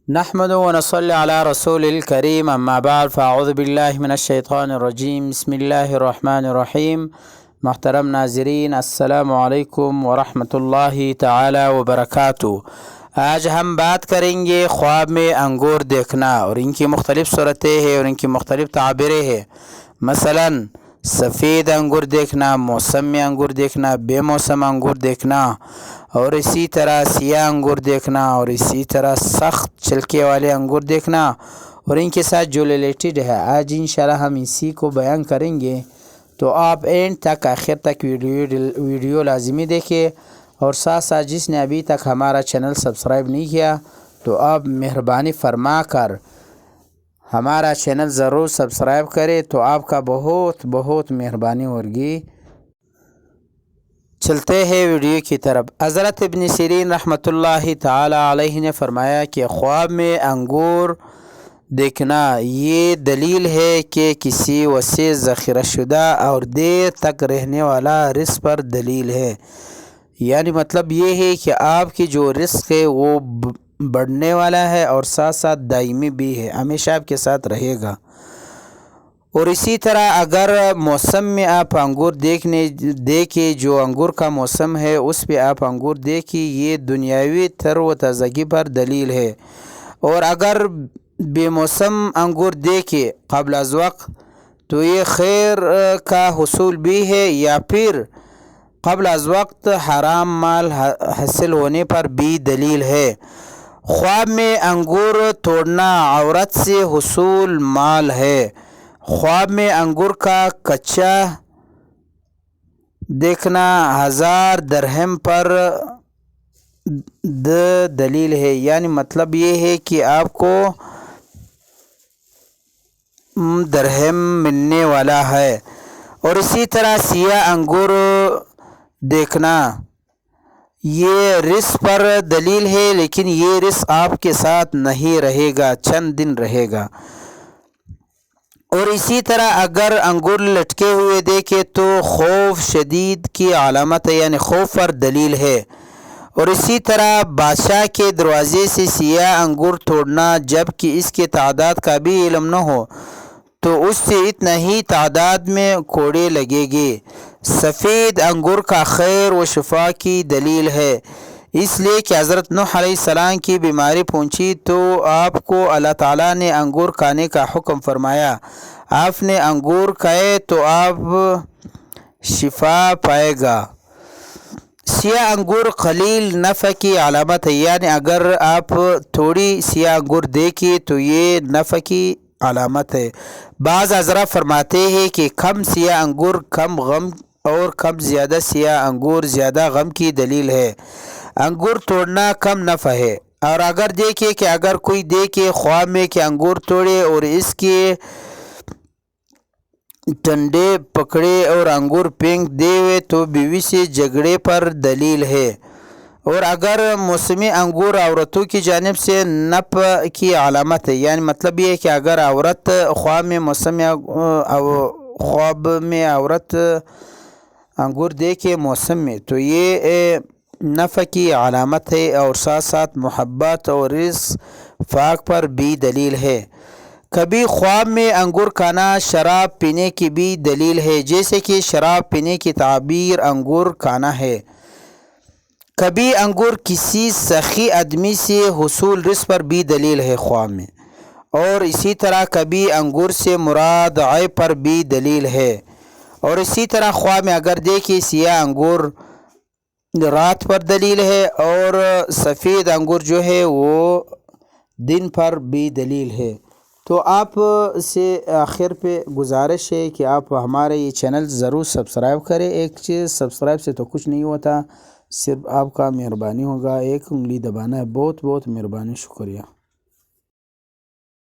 نحمد و نصلی علی رسول الکریم اما بعد فاعوذ باللہ من الشیطان الرجیم بسم اللہ الرحمن الرحیم۔ محترم ناظرین السلام علیکم ورحمۃ اللہ تعالی وبرکاتہ۔ آج ہم بات کریں گے خواب میں انگور دیکھنا اور ان کی مختلف صورتیں ہیں اور ان کی مختلف تعبیریں ہیں۔ مثلاً سفید انگور دیکھنا، موسم میں انگور دیکھنا، بے موسم انگور دیکھنا، اور اسی طرح سیاہ انگور دیکھنا، اور اسی طرح سخت چھلکے والے انگور دیکھنا اور ان کے ساتھ جو ریلیٹڈ ہے۔ آج انشاءاللہ ہم اسی کو بیان کریں گے، تو آپ اینڈ تک آخر تک ویڈیو لازمی دیکھیں، اور ساتھ ساتھ جس نے ابھی تک ہمارا چینل سبسکرائب نہیں کیا تو آپ مہربانی فرما کر ہمارا چینل ضرور سبسکرائب کرے، تو آپ کا بہت بہت مہربانی ہوگی۔ چلتے ہیں ویڈیو کی طرف۔ حضرت ابن سیرین رحمۃ اللہ تعالی علیہ نے فرمایا کہ خواب میں انگور دیکھنا یہ دلیل ہے کہ کسی وسیع ذخیرہ شدہ اور دیر تک رہنے والا رزق پر دلیل ہے۔ یعنی مطلب یہ ہے کہ آپ کی جو رزق ہے وہ بڑھنے والا ہے اور ساتھ ساتھ دائمی بھی ہے، ہمیشہ آپ کے ساتھ رہے گا۔ اور اسی طرح اگر موسم میں آپ انگور دیکھیں، جو انگور کا موسم ہے اس پہ آپ انگور دیکھیں، یہ دنیاوی تر و تازگی پر دلیل ہے۔ اور اگر بے موسم انگور دیکھیں قبل از وقت تو یہ خیر کا حصول بھی ہے، یا پھر قبل از وقت حرام مال حاصل ہونے پر بھی دلیل ہے۔ خواب میں انگور توڑنا عورت سے حصول مال ہے۔ خواب میں انگور کا کچا دیکھنا 1000 درہم پر دلیل ہے، یعنی مطلب یہ ہے کہ آپ کو درہم ملنے والا ہے۔ اور اسی طرح سیاہ انگور دیکھنا یہ رزق پر دلیل ہے، لیکن یہ رزق آپ کے ساتھ نہیں رہے گا، چند دن رہے گا۔ اور اسی طرح اگر انگور لٹکے ہوئے دیکھے تو خوف شدید کی علامت ہے، یعنی خوف پر دلیل ہے۔ اور اسی طرح بادشاہ کے دروازے سے سیاہ انگور توڑنا جبکہ اس کے تعداد کا بھی علم نہ ہو تو اس سے اتنا ہی تعداد میں کوڑے لگے گے۔ سفید انگور کا خیر و شفا کی دلیل ہے، اس لیے کہ حضرت نوح علیہ السلام کی بیماری پہنچی تو آپ کو اللہ تعالیٰ نے انگور کھانے کا حکم فرمایا۔ آپ نے انگور کھائے تو آپ شفا پائے گا۔ سیاہ انگور قلیل نفع کی علامت ہے، یعنی اگر آپ تھوڑی سیاہ انگور دیکھیں تو یہ نفع کی علامت ہے۔ بعض حضرات فرماتے ہیں کہ کم سیاہ انگور کم غم اور کم زیادہ سیاہ انگور زیادہ غم کی دلیل ہے۔ انگور توڑنا کم نفع ہے۔ اور اگر دیکھیں کہ اگر کوئی دیکھے خواب میں کہ انگور توڑے اور اس کے ٹنڈے پکڑے اور انگور پھینک دے ہوئے تو بیوی سے جھگڑے پر دلیل ہے۔ اور اگر موسمی انگور عورتوں کی جانب سے نفع کی علامت ہے، یعنی مطلب یہ ہے کہ اگر عورت خواب میں عورت انگور دیکھے موسم میں تو یہ نفع کی علامت ہے، اور ساتھ ساتھ محبت اور رزق فاق پر بھی دلیل ہے۔ کبھی خواب میں انگور کھانا شراب پینے کی بھی دلیل ہے، جیسے کہ شراب پینے کی تعبیر انگور کھانا ہے۔ کبھی انگور کسی سخی آدمی سے حصول رزق پر بھی دلیل ہے خواب میں۔ اور اسی طرح کبھی انگور سے مراد عیب پر بھی دلیل ہے۔ اور اسی طرح خواب میں اگر دیکھیں سیاہ انگور رات پر دلیل ہے، اور سفید انگور جو ہے وہ دن پر بھی دلیل ہے۔ تو آپ سے آخر پہ گزارش ہے کہ آپ ہمارے یہ چینل ضرور سبسکرائب کریں۔ ایک چیز سبسکرائب سے تو کچھ نہیں ہوتا، صرف آپ کا مہربانی ہوگا، ایک انگلی دبانا ہے۔ بہت بہت مہربانی، شکریہ۔